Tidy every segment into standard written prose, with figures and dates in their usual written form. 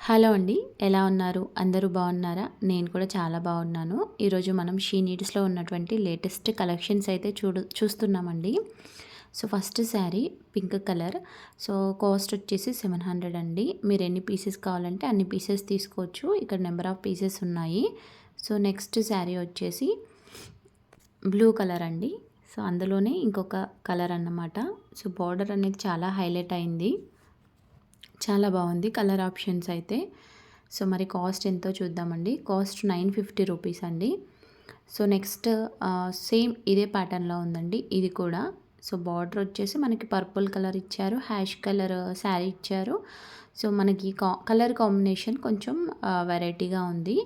Hello అండి. ఎలా ఉన్నారు? అందరూ బాగున్నారా? నేను కూడా చాలా బాగున్నాను. ఈరోజు మనం షీ నీడ్స్‌లో ఉన్నటువంటి లేటెస్ట్ కలెక్షన్స్ అయితే చూస్తున్నామండి. So, first sari pink colour. So, cost వచ్చేసి 700 అండి. మీరు ఎన్ని పీసెస్ కావాలంటే అన్ని పీసెస్ తీసుకోవచ్చు. ఇక్కడ నెంబర్ ఆఫ్ పీసెస్ ఉన్నాయి. సో, నెక్స్ట్ శారీ వచ్చేసి బ్లూ కలర్ అండి. సో, అందులోనే ఇంకొక కలర్ అన్నమాట. సో, బార్డర్ అనేది చాలా హైలైట్ అయింది. చాలా బాగుంది కలర్ ఆప్షన్స్ అయితే. సో మరి కాస్ట్ ఎంతో చూద్దామండి. కాస్ట్ 950 రూపీస్ అండి. సో నెక్స్ట్ సేమ్ ఇదే ప్యాటర్న్లో ఉందండి ఇది కూడా. సో బార్డర్ వచ్చేసి మనకి పర్పుల్ కలర్ ఇచ్చారు, హ్యాష్ కలర్ శారీ ఇచ్చారు. సో మనకి కలర్ కాంబినేషన్ కొంచెం వెరైటీగా ఉంది.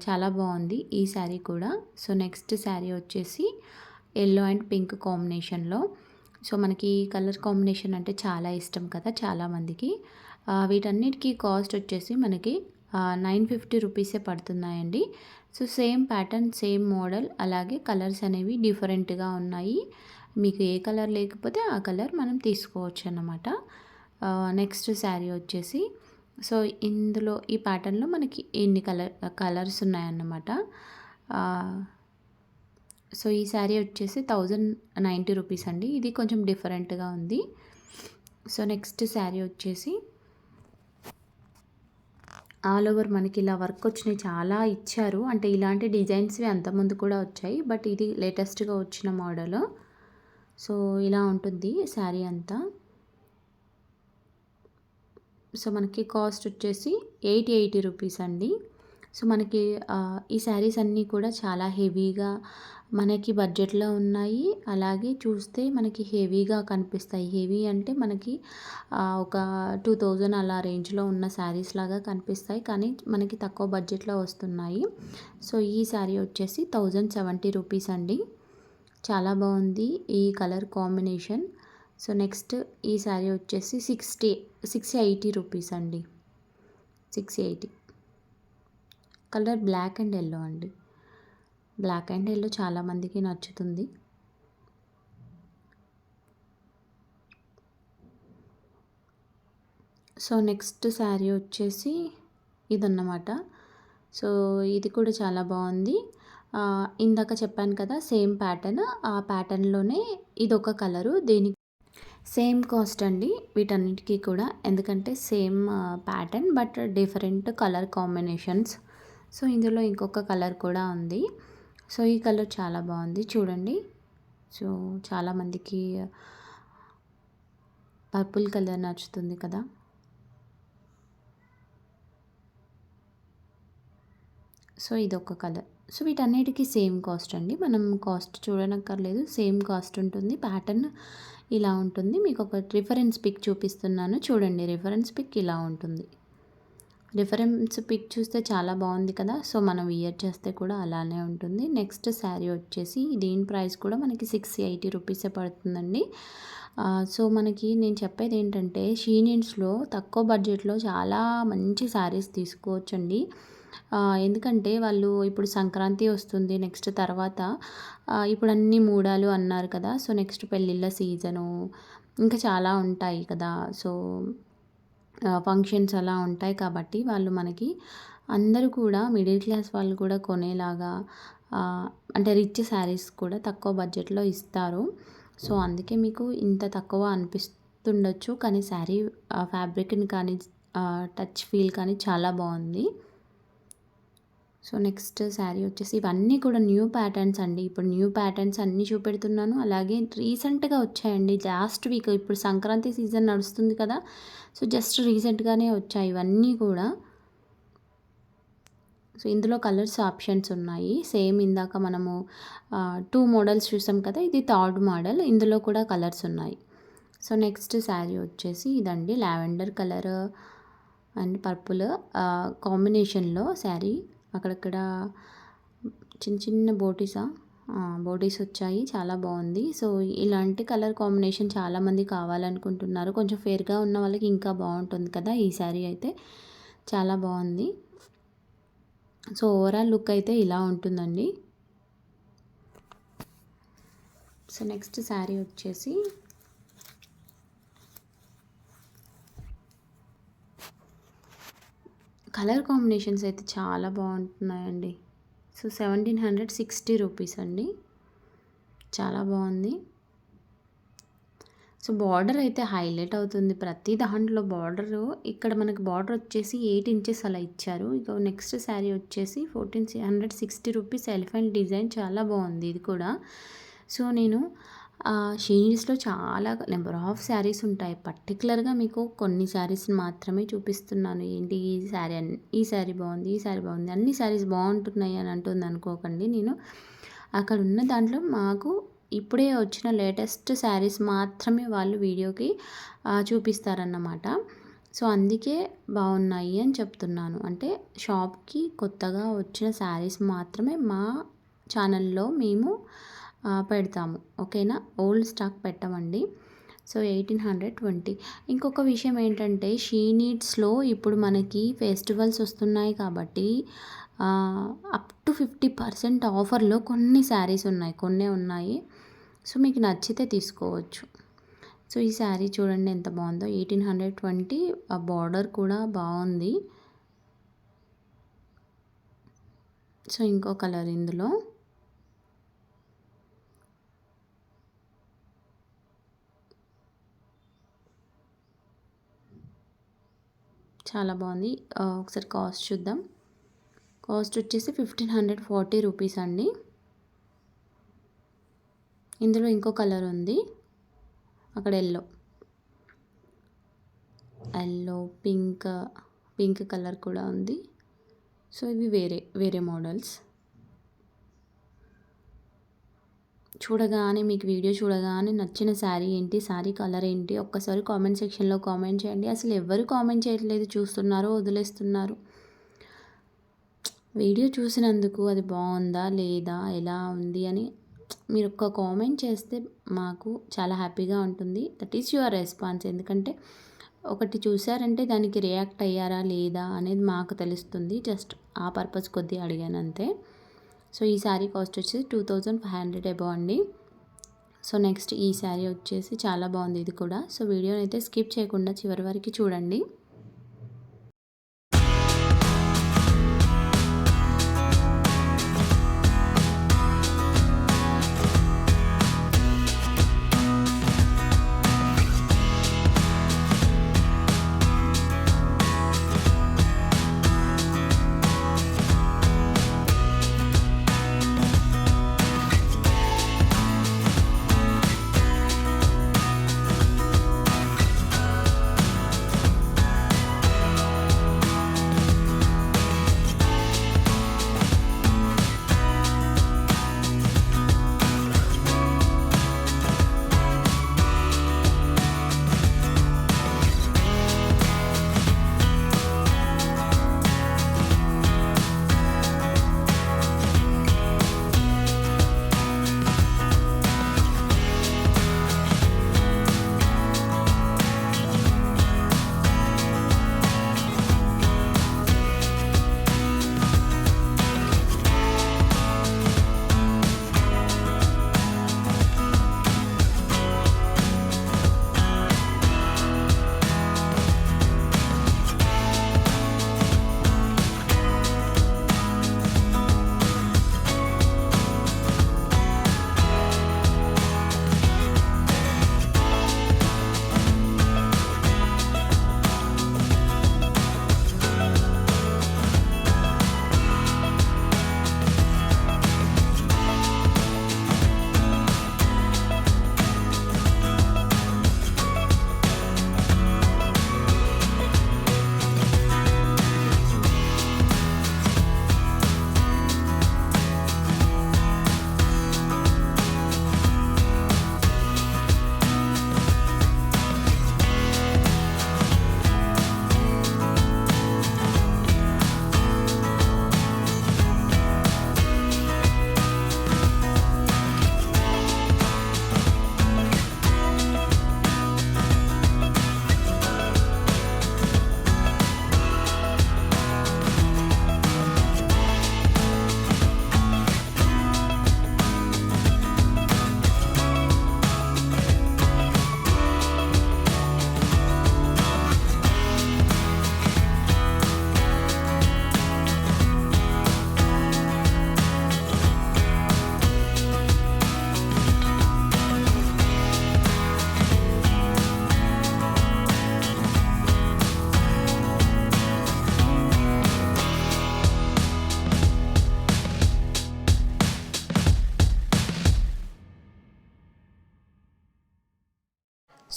చాలా బాగుంది ఈ శారీ కూడా. సో నెక్స్ట్ శారీ వచ్చేసి ఎల్లో అండ్ పింక్ కాంబినేషన్లో. సో మనకి కలర్ కాంబినేషన్ అంటే చాలా ఇష్టం కదా చాలామందికి. వీటన్నిటికీ కాస్ట్ వచ్చేసి మనకి 950 రూపీసే పడుతున్నాయండి. So same pattern, same model, అలాగే కలర్స్ అనేవి డిఫరెంట్గా ఉన్నాయి. మీకు ఏ కలర్ లేకపోతే ఆ కలర్ మనం తీసుకోవచ్చు అన్నమాట. నెక్స్ట్ శారీ వచ్చేసి సో ఇందులో ఈ ప్యాటర్న్లో మనకి ఎన్ని కలర్స్ ఉన్నాయన్నమాట. సో ఈ శారీ వచ్చేసి 1090 రూపీస్ అండి. ఇది కొంచెం డిఫరెంట్గా ఉంది. సో నెక్స్ట్ శారీ వచ్చేసి ఆల్ ఓవర్ మనకి ఇలా వర్క్ వచ్చినాయి, చాలా ఇచ్చారు. అంటే ఇలాంటి డిజైన్స్వి అంతకుముందు కూడా వచ్చాయి, బట్ ఇది లేటెస్ట్గా వచ్చిన మోడల్. సో ఇలా ఉంటుంది శారీ అంతా. సో మనకి కాస్ట్ వచ్చేసి 880 రూపీస్ అండి. సో మనకి ఈ శారీస్ అన్నీ కూడా చాలా హెవీగా మనకి బడ్జెట్లో ఉన్నాయి. అలాగే చూస్తే మనకి హెవీగా కనిపిస్తాయి. హెవీ అంటే మనకి ఒక 2000 అలా రేంజ్లో ఉన్న శారీస్ లాగా కనిపిస్తాయి, కానీ మనకి తక్కువ బడ్జెట్లో వస్తున్నాయి. సో ఈ శారీ వచ్చేసి 1070 రూపీస్ అండి. చాలా బాగుంది ఈ కలర్ కాంబినేషన్. సో నెక్స్ట్ ఈ శారీ వచ్చేసి 680 రూపీస్ అండి. 680. కలర్ బ్లాక్ అండ్ ఎల్లో అండి. బ్లాక్ అండ్ ఎల్లో చాలామందికి నచ్చుతుంది. సో నెక్స్ట్ శారీ వచ్చేసి ఇదన్నమాట. సో ఇది కూడా చాలా బాగుంది. ఇందాక చెప్పాను కదా సేమ్ ప్యాటర్న్, ఆ ప్యాటర్న్లోనే ఇదొక కలరు. దీనికి సేమ్ కాస్ట్ అండి వీటన్నిటికీ కూడా, ఎందుకంటే same pattern but different colour combinations. So ఇందులో ఇంకొక కలర్ కూడా ఉంది. సో ఈ కలర్ చాలా బాగుంది చూడండి. సో చాలామందికి పర్పుల్ కలర్ నచ్చుతుంది కదా. సో ఇదొక కలర్. సో వీటన్నిటికీ సేమ్ కాస్ట్ అండి. మనం కాస్ట్ చూడనక్కర్లేదు, సేమ్ కాస్ట్ ఉంటుంది. ప్యాటర్న్ ఇలా ఉంటుంది. మీకు ఒక రిఫరెన్స్ పిక్ చూపిస్తున్నాను చూడండి. రిఫరెన్స్ పిక్ ఇలా ఉంటుంది. రిఫరెన్స్ పిక్ చూస్తే చాలా బాగుంది కదా. సో మనం వియర్ చేస్తే కూడా అలానే ఉంటుంది. నెక్స్ట్ శారీ వచ్చేసి దీని ప్రైస్ కూడా మనకి 680 రూపీసే పడుతుందండి. సో మనకి నేను చెప్పేది ఏంటంటే షీ నీడ్స్లో తక్కువ బడ్జెట్లో చాలా మంచి శారీస్ తీసుకోవచ్చండి. ఎందుకంటే వాళ్ళు ఇప్పుడు సంక్రాంతి వస్తుంది, నెక్స్ట్ తర్వాత ఇప్పుడు అన్ని మూడాలు అన్నారు కదా. సో నెక్స్ట్ పెళ్ళిళ్ళ సీజను ఇంకా చాలా ఉంటాయి కదా. సో ఫంక్షన్స్ అలా ఉంటాయి కాబట్టి వాళ్ళు మనకి అందరూ కూడా మిడిల్ క్లాస్ వాళ్ళు కూడా కొనేలాగా అంటే రిచ్ శారీస్ కూడా తక్కువ బడ్జెట్లో ఇస్తారు. సో అందుకే మీకు ఇంత తక్కువ అనిపిస్తుండొచ్చు, కానీ శారీ ఫ్యాబ్రిక్ని కానీ టచ్ ఫీల్ కానీ చాలా బాగుంది. సో నెక్స్ట్ శారీ వచ్చేసి ఇవన్నీ కూడా న్యూ ప్యాటర్న్స్ అండి. ఇప్పుడు న్యూ ప్యాటర్న్స్ అన్నీ చూపెడుతున్నాను. అలాగే రీసెంట్గా వచ్చాయండి, లాస్ట్ వీక్. ఇప్పుడు సంక్రాంతి సీజన్ నడుస్తుంది కదా. సో జస్ట్ రీసెంట్గానే వచ్చాయి ఇవన్నీ కూడా. సో ఇందులో కలర్స్ ఆప్షన్స్ ఉన్నాయి. సేమ్ ఇందాక మనము 2 మోడల్స్ చూసాం కదా, ఇది థర్డ్ మోడల్. ఇందులో కూడా కలర్స్ ఉన్నాయి. సో నెక్స్ట్ శారీ వచ్చేసి ఇదండి, లావెండర్ కలర్ అండ్ పర్పుల్ కాంబినేషన్లో శారీ. అక్కడక్కడ చిన్న చిన్న బోటీస్ వచ్చాయి, చాలా బాగుంది. సో ఇలాంటి కలర్ కాంబినేషన్ చాలామంది కావాలనుకుంటున్నారు. కొంచెం ఫేర్గా ఉన్న వాళ్ళకి ఇంకా బాగుంటుంది కదా. ఈ శారీ అయితే చాలా బాగుంది. సో ఓవరాల్ లుక్ అయితే ఇలా ఉంటుందండి. సో నెక్స్ట్ శారీ వచ్చేసి కలర్ కాంబినేషన్స్ అయితే చాలా బాగుంటున్నాయండి. సో 1760 రూపీస్ అండి. చాలా బాగుంది. సో బార్డర్ అయితే హైలైట్ అవుతుంది. ప్రతి దాంట్లో బార్డరు ఇక్కడ మనకి బార్డర్ వచ్చేసి 8 ఇంచెస్ అలా ఇచ్చారు. ఇక నెక్స్ట్ శారీ వచ్చేసి 1460 రూపీస్ ఎలిఫెంట్ డిజైన్ చాలా బాగుంది ఇది కూడా. సో నేను షీనిడ్స్‌లో చాలా నెంబర్ ఆఫ్ శారీస్ ఉంటాయి. పర్టిక్యులర్‌గా మీకు కొన్ని శారీస్‌ని మాత్రమే చూపిస్తున్నాను. ఏంటి ఈ శారీ బాగుంది, ఈ శారీ బాగుంది, అన్ని శారీస్ బాగుంటున్నాయి అని అంటుంది అనుకోకండి. నేను అక్కడ ఉన్న దాంట్లో మాకు ఇప్పుడే వచ్చిన లేటెస్ట్ శారీస్ మాత్రమే వాళ్ళు వీడియోకి చూపిస్తారన్నమాట. సో అందుకే బాగున్నాయి అని చెప్తున్నాను. అంటే షాప్‌కి కొత్తగా వచ్చిన శారీస్ మాత్రమే మా ఛానల్‌లో మేము పెడతాము. ఓకేనా? ఓల్డ్ స్టాక్ పెట్టమండి. సో 1820. ఇంకొక విషయం ఏంటంటే షీ నీడ్స్‌లో ఇప్పుడు మనకి ఫెస్టివల్స్ వస్తున్నాయి కాబట్టి అప్ టు 50% ఆఫర్‌లో కొన్ని శారీస్ ఉన్నాయి. కొన్నే ఉన్నాయి. సో మీకు నచ్చితే తీసుకోవచ్చు. సో ఈ శారీ చూడండి ఎంత బాగుందో. 1820. ఆ బార్డర్ కూడా బాగుంది. సో ఇంకో కలర్ ఇందులో. చాలా బాగుంది. ఒకసారి కాస్ట్ చూద్దాం. కాస్ట్ వచ్చేసి 1540 రూపీస్ అండి. ఇందులో ఇంకో కలర్ ఉంది. అక్కడ ఎల్లో పింక్ కలర్ కూడా ఉంది. సో ఇవి వేరే మోడల్స్. మీకు వీడియో చూడగానే నచ్చిన శారీ ఏంటి, శారీ కలర్ ఏంటి ఒక్కసారి కామెంట్ సెక్షన్లో కామెంట్ చేయండి. అసలు ఎవరు కామెంట్ చేయట్లేదు, చూస్తున్నారో వదిలేస్తున్నారు. వీడియో చూసినందుకు అది బాగుందా లేదా ఎలా ఉంది అని మీరు ఒక్క కామెంట్ చేస్తే మాకు చాలా హ్యాపీగా ఉంటుంది. That is your response. ఎందుకంటే ఒకటి చూసారంటే దానికి రియాక్ట్ అయ్యారా లేదా అనేది మాకు తెలుస్తుంది. జస్ట్ ఆ పర్పస్ కొద్దీ అడిగాను అంతే. సో ఈ శారీ కాస్ట్ వచ్చేసి 2500 అబౌవ్ అండి. సో నెక్స్ట్ ఈ శారీ వచ్చేసి చాలా బాగుంది ఇది కూడా. సో వీడియోని అయితే స్కిప్ చేయకుండా చివరి వరకు చూడండి.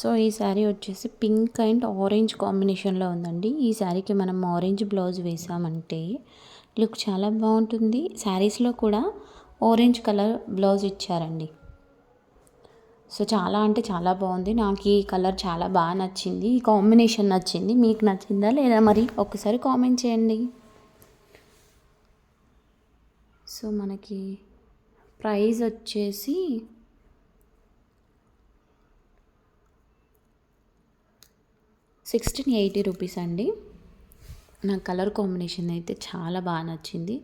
సో ఈ శారీ వచ్చేసి పింక్ అండ్ ఆరెంజ్ కాంబినేషన్లో ఉందండి. ఈ శారీకి మనం ఆరెంజ్ బ్లౌజ్ వేసామంటే లుక్ చాలా బాగుంటుంది. శారీస్లో కూడా ఆరెంజ్ కలర్ బ్లౌజ్ ఇచ్చారండి. సో చాలా అంటే చాలా బాగుంది. నాకు ఈ కలర్ చాలా బాగా నచ్చింది. ఈ కాంబినేషన్ నచ్చింది. మీకు నచ్చిందా లేదా మరి ఒక్కసారి కామెంట్ చేయండి. సో మనకి ప్రైస్ వచ్చేసి 1680 రూపీస్ అండి. నా కలర్ కాంబినేషన్ అయితే చాలా బాగా నచ్చింది.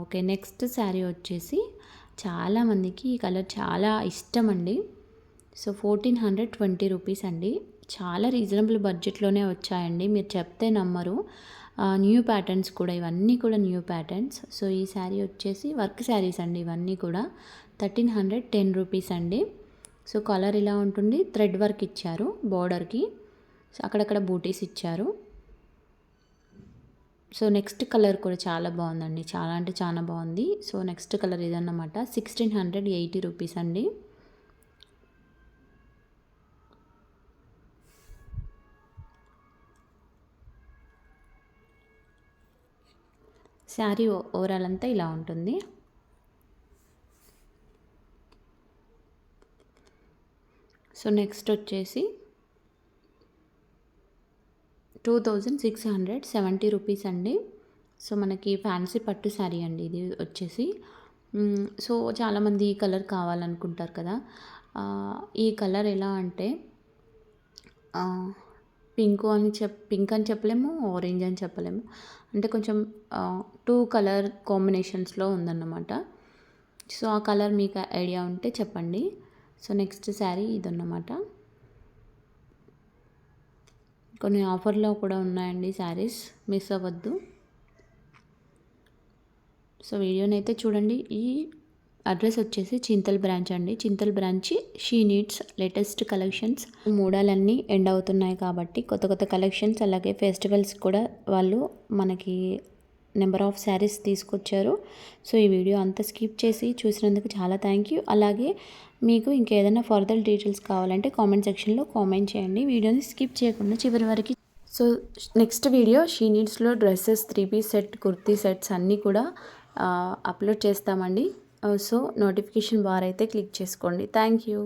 ఓకే, నెక్స్ట్ శారీ వచ్చేసి చాలామందికి ఈ కలర్ చాలా ఇష్టం అండి. సో 1420 రూపీస్ అండి. చాలా రీజనబుల్ బడ్జెట్లోనే వచ్చాయండి. మీరు చెప్తే నమ్మరు. న్యూ ప్యాటర్న్స్ కూడా, ఇవన్నీ కూడా న్యూ ప్యాటర్న్స్. సో ఈ శారీ వచ్చేసి వర్క్ శారీస్ అండి. ఇవన్నీ కూడా 1310 రూపీస్ అండి. సో కలర్ ఇలా ఉంటుంది. థ్రెడ్ వర్క్ ఇచ్చారు బోర్డర్కి. సో అక్కడక్కడ బూటీస్ ఇచ్చారు. సో నెక్స్ట్ కలర్ కూడా చాలా బాగుందండి. చాలా అంటే చాలా బాగుంది. సో నెక్స్ట్ కలర్ ఇదన్నమాట. 1680 రూపీస్ అండి. శారీ ఓవరాల్ అంతా ఇలా ఉంటుంది. సో నెక్స్ట్ వచ్చేసి 2670 రూపీస్ అండి. సో మనకి ఫ్యాన్సీ పట్టు శారీ అండి ఇది వచ్చేసి. సో చాలామంది ఈ కలర్ కావాలనుకుంటారు కదా. ఈ కలర్ ఎలా అంటే పింక్ అని చెప్పలేము, ఆరెంజ్ అని చెప్పలేము. అంటే కొంచెం 2 కలర్ కాంబినేషన్స్లో ఉందన్నమాట. సో ఆ కలర్ మీకు ఐడియా ఉంటే చెప్పండి. సో నెక్స్ట్ శారీ ఇదన్నమాట. కొన్ని ఆఫర్లో కూడా ఉన్నాయండి శారీస్, మిస్ అవ్వద్దు. సో వీడియోని అయితే చూడండి. ఈ అడ్రస్ వచ్చేసి చింతల్ బ్రాంచ్ అండి. Chintal branch she needs latest collections. మూడాలన్నీ ఎండ్ అవుతున్నాయి కాబట్టి కొత్త కొత్త కలెక్షన్స్, అలాగే ఫెస్టివల్స్ కూడా వాళ్ళు మనకి నెంబర్ ఆఫ్ శారీస్ తీసుకొచ్చారు. సో ఈ వీడియో అంతా స్కిప్ చేసి చూసినందుకు చాలా థ్యాంక్ యూ. అలాగే మీకు ఇంకేదైనా ఫర్దర్ డీటెయిల్స్ కావాలంటే కామెంట్ సెక్షన్లో కామెంట్ చేయండి. వీడియోని స్కిప్ చేయకుండా చివరి వరకు. సో నెక్స్ట్ వీడియో షీ నీడ్స్లో dresses, 3 piece set, kurti sets అన్నీ కూడా అప్లోడ్ చేస్తామండి. సో నోటిఫికేషన్ బార్ అయితే క్లిక్ చేసుకోండి. Thank you.